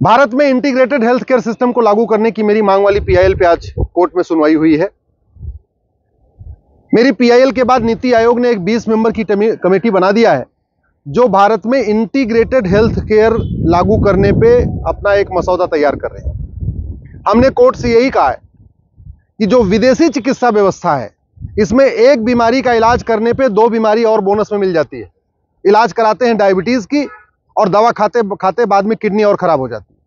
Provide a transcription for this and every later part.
भारत में integrated health care system को लागू करने की मेरी मांग वाली पीआईएल पे आज कोर्ट में सुनवाई हुई है। मेरी पीआईएल के बाद नीति आयोग ने एक 20 मेंबर की कमेटी बना दिया है जो भारत में इंटीग्रेटेड हेल्थ केयर लागू करने पे अपना एक मसौदा तैयार कर रहे हैं। हमने कोर्ट से यही कहा है कि जो विदेशी चिकित्सा व्यवस्था है इसमें एक बीमारी का इलाज करने पे 2 बीमारी और बोनस में मिल जाती है। इलाज कराते हैं डायबिटीज की और दवा खाते खाते बाद में किडनी और खराब हो जाती है।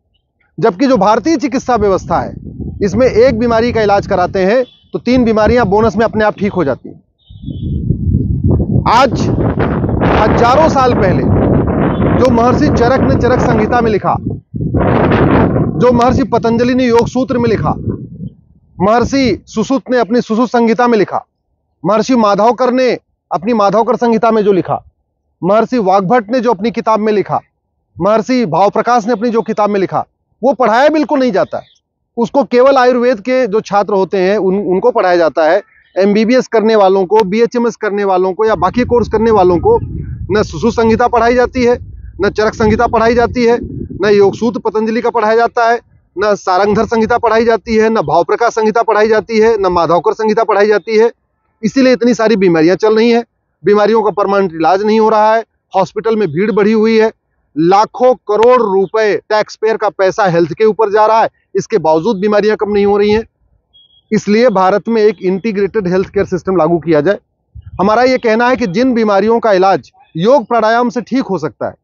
जबकि जो भारतीय चिकित्सा व्यवस्था है इसमें एक बीमारी का इलाज कराते हैं तो 3 बीमारियां बोनस में अपने आप ठीक हो जाती हैं। आज हजारों साल पहले जो महर्षि चरक ने चरक संहिता में लिखा, जो महर्षि पतंजलि ने योग सूत्र में लिखा, महर्षि सुश्रुत ने अपनी सुश्रुत संहिता में लिखा, महर्षि माधवकर ने अपनी माधवकर संहिता में जो लिखा, महर्षि वाग्भट ने जो अपनी किताब में लिखा, महर्षि भावप्रकाश ने अपनी जो किताब में लिखा, वो पढ़ाया बिल्कुल नहीं जाता है। उसको केवल आयुर्वेद के जो छात्र होते हैं उनको पढ़ाया जाता है। एमबीबीएस करने वालों को, बीएचएमएस करने वालों को या बाकी कोर्स करने वालों को न सुश्रुत संहिता पढ़ाई जाती है, न चरक संहिता पढ़ाई जाती है, न योगसूत्र पतंजलि का पढ़ाया जाता है, न सारंगधर संहिता पढ़ाई जाती है, न भावप्रकाश संहिता पढ़ाई जाती है, न माधवकर संहिता पढ़ाई जाती है। इसीलिए इतनी सारी बीमारियां चल रही हैं। बीमारियों का परमानेंट इलाज नहीं हो रहा है। हॉस्पिटल में भीड़ बढ़ी हुई है। लाखों करोड़ रुपए टैक्स पेयर का पैसा हेल्थ के ऊपर जा रहा है। इसके बावजूद बीमारियां कम नहीं हो रही हैं। इसलिए भारत में एक इंटीग्रेटेड हेल्थ केयर सिस्टम लागू किया जाए। हमारा यह कहना है कि जिन बीमारियों का इलाज योग प्राणायाम से ठीक हो सकता है,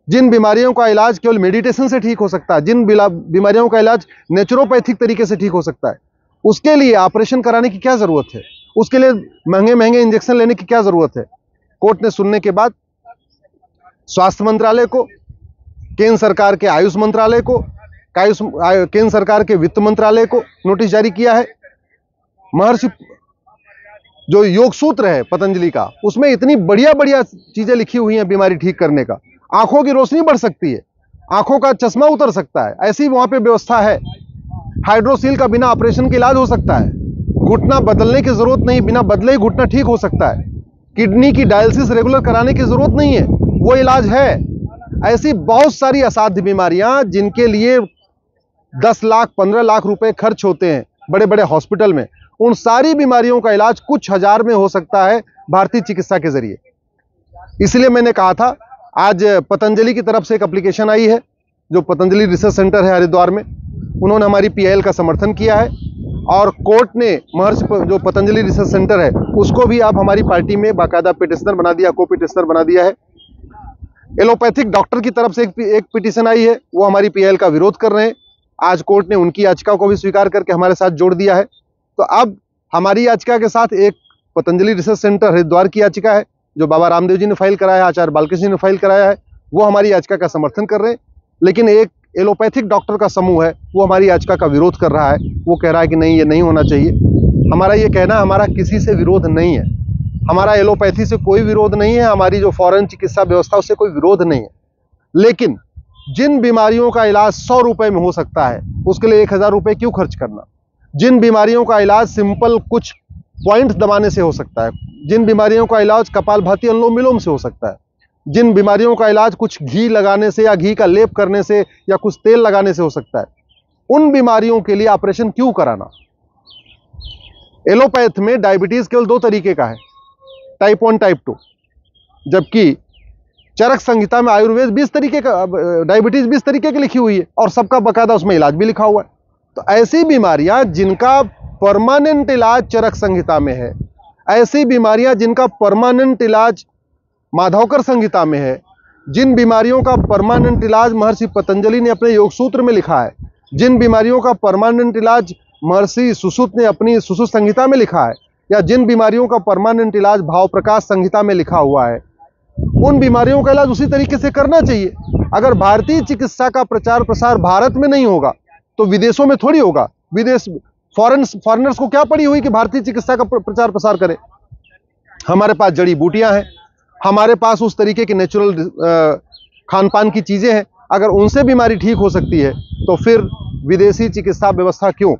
जिन बीमारियों का इलाज केवल मेडिटेशन से ठीक हो सकता है, जिन बीमारियों का इलाज नेचुरोपैथिक तरीके से ठीक हो सकता है, उसके लिए ऑपरेशन कराने की क्या जरूरत है? उसके लिए महंगे महंगे इंजेक्शन लेने की क्या जरूरत है? कोर्ट ने सुनने के बाद स्वास्थ्य मंत्रालय को, केंद्र सरकार के आयुष मंत्रालय को, केंद्र सरकार के वित्त मंत्रालय को नोटिस जारी किया है। महर्षि जो योग सूत्र है पतंजलि का, उसमें इतनी बढ़िया बढ़िया चीजें लिखी हुई हैं बीमारी ठीक करने का। आंखों की रोशनी बढ़ सकती है, आंखों का चश्मा उतर सकता है, ऐसी वहां पे व्यवस्था है। हाइड्रोसील का बिना ऑपरेशन के इलाज हो सकता है। घुटना बदलने की जरूरत नहीं, बिना बदले ही घुटना ठीक हो सकता है। किडनी की डायलिसिस रेगुलर कराने की जरूरत नहीं है, वो इलाज है। ऐसी बहुत सारी असाध्य बीमारियां जिनके लिए 10 लाख 15 लाख रुपए खर्च होते हैं बड़े बड़े हॉस्पिटल में, उन सारी बीमारियों का इलाज कुछ हजार में हो सकता है भारतीय चिकित्सा के जरिए। इसलिए मैंने कहा था, आज पतंजलि की तरफ से एक एप्लीकेशन आई है, जो पतंजलि रिसर्च सेंटर है हरिद्वार में, उन्होंने हमारी पीआईएल का समर्थन किया है और कोर्ट ने महर्षि जो पतंजलि रिसर्च सेंटर है उसको भी अब हमारी पार्टी में बाकायदा पिटिशनर बना दिया, को पिटिशनर बना दिया है। एलोपैथिक डॉक्टर की तरफ से एक पिटीशन आई है, वो हमारी पीआईएल का विरोध कर रहे हैं। आज कोर्ट ने उनकी याचिका को भी स्वीकार करके हमारे साथ जोड़ दिया है। तो अब हमारी याचिका के साथ एक पतंजलि रिसर्च सेंटर हरिद्वार की याचिका है जो बाबा रामदेव जी ने फाइल कराया है, आचार्य बालकृष्ण जी ने फाइल कराया है, वो हमारी याचिका का समर्थन कर रहे हैं। लेकिन एक एलोपैथिक डॉक्टर का समूह है, वो हमारी याचिका का विरोध कर रहा है। वो कह रहा है कि नहीं, ये नहीं होना चाहिए। हमारा ये कहना, हमारा किसी से विरोध नहीं है, हमारा एलोपैथी से कोई विरोध नहीं है, हमारी जो फॉरेन चिकित्सा व्यवस्था उससे कोई विरोध नहीं है। लेकिन जिन बीमारियों का इलाज 100 रुपए में हो सकता है, उसके लिए 1000 रुपए क्यों खर्च करना? जिन बीमारियों का इलाज सिंपल कुछ पॉइंट दबाने से हो सकता है, जिन बीमारियों का इलाज कपालभाति अनुलोम विलोम से हो सकता है, जिन बीमारियों का इलाज कुछ घी लगाने से या घी का लेप करने से या कुछ तेल लगाने से हो सकता है, उन बीमारियों के लिए ऑपरेशन क्यों कराना? एलोपैथ में डायबिटीज केवल 2 तरीके का है, टाइप 1 टाइप 2, जबकि चरक संहिता में आयुर्वेद 20 तरीके का, डायबिटीज 20 तरीके की लिखी हुई है और सबका बकायदा उसमें इलाज भी लिखा हुआ है। तो ऐसी बीमारियां जिनका परमानेंट इलाज चरक संहिता में है, ऐसी बीमारियां जिनका परमानेंट इलाज माधवकर संहिता में है, जिन बीमारियों का परमानेंट इलाज महर्षि पतंजलि ने अपने योग सूत्र में लिखा है, जिन बीमारियों का परमानेंट इलाज महर्षि सुश्रुत ने अपनी सुश्रुत संहिता में लिखा है, या जिन बीमारियों का परमानेंट इलाज भावप्रकाश संहिता में लिखा हुआ है, उन बीमारियों का इलाज उसी तरीके से करना चाहिए। अगर भारतीय चिकित्सा का प्रचार प्रसार भारत में नहीं होगा तो विदेशों में थोड़ी होगा। विदेश फॉरेनर्स को क्या पड़ी हुई कि भारतीय चिकित्सा का प्रचार प्रसार करें? हमारे पास जड़ी बूटियां हैं, हमारे पास उस तरीके की नेचुरल खान पान की चीजें हैं। अगर उनसे बीमारी ठीक हो सकती है तो फिर विदेशी चिकित्सा व्यवस्था क्यों?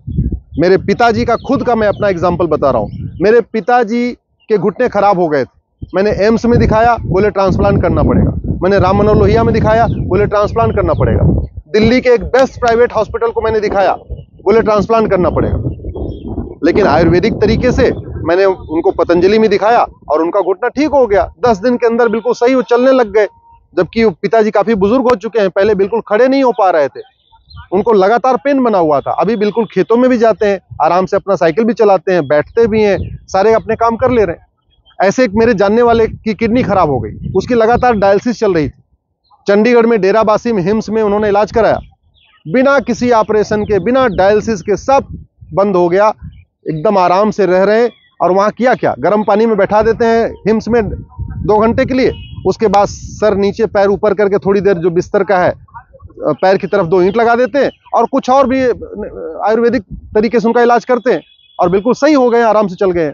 मेरे पिताजी का खुद का मैं अपना एग्जाम्पल बता रहा हूं। मेरे पिताजी के घुटने खराब हो गए थे, मैंने एम्स में दिखाया, बोले ट्रांसप्लांट करना पड़ेगा। मैंने राम मनोहर लोहिया में दिखाया, बोले ट्रांसप्लांट करना पड़ेगा। दिल्ली के एक बेस्ट प्राइवेट हॉस्पिटल को मैंने दिखाया, बोले ट्रांसप्लांट करना पड़ेगा। लेकिन आयुर्वेदिक तरीके से मैंने उनको पतंजलि में दिखाया और उनका घुटना ठीक हो गया। 10 दिन के अंदर बिल्कुल सही वो चलने लग गए। जबकि पिताजी काफी बुजुर्ग हो चुके हैं, पहले बिल्कुल खड़े नहीं हो पा रहे थे, उनको लगातार पेन बना हुआ था। अभी बिल्कुल खेतों में भी जाते हैं, आराम से अपना साइकिल भी चलाते हैं, बैठते भी हैं, सारे अपने काम कर ले रहे हैं। ऐसे एक मेरे जानने वाले की किडनी खराब हो गई, उसकी लगातार डायलिसिस चल रही थी। चंडीगढ़ में डेराबासी में हिम्स में उन्होंने इलाज कराया, बिना किसी ऑपरेशन के, बिना डायलिसिस के सब बंद हो गया, एकदम आराम से रह रहे हैं। और वहाँ किया क्या, गर्म पानी में बैठा देते हैं हिम्स में 2 घंटे के लिए, उसके बाद सर नीचे पैर ऊपर करके थोड़ी देर जो बिस्तर का है पैर की तरफ 2 ईंट लगा देते हैं और कुछ और भी आयुर्वेदिक तरीके से उनका इलाज करते हैं और बिल्कुल सही हो गए, आराम से चल गए।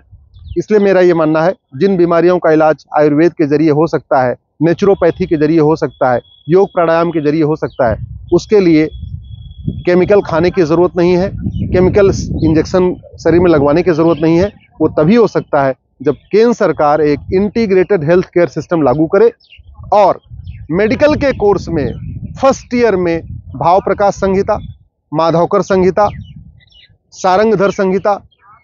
इसलिए मेरा ये मानना है, जिन बीमारियों का इलाज आयुर्वेद के जरिए हो सकता है, नेचुरोपैथी के जरिए हो सकता है, योग प्राणायाम के जरिए हो सकता है, उसके लिए केमिकल खाने की ज़रूरत नहीं है, केमिकल इंजेक्शन शरीर में लगवाने की ज़रूरत नहीं है। वो तभी हो सकता है जब केंद्र सरकार एक इंटीग्रेटेड हेल्थ केयर सिस्टम लागू करे और मेडिकल के कोर्स में फर्स्ट ईयर में भाव प्रकाश संहिता, माधवकर संहिता, सारंगधर संहिता,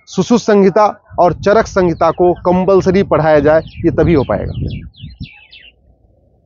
सुश्रुत संहिता और चरक संहिता को कंपल्सरी पढ़ाया जाए। ये तभी हो पाएगा।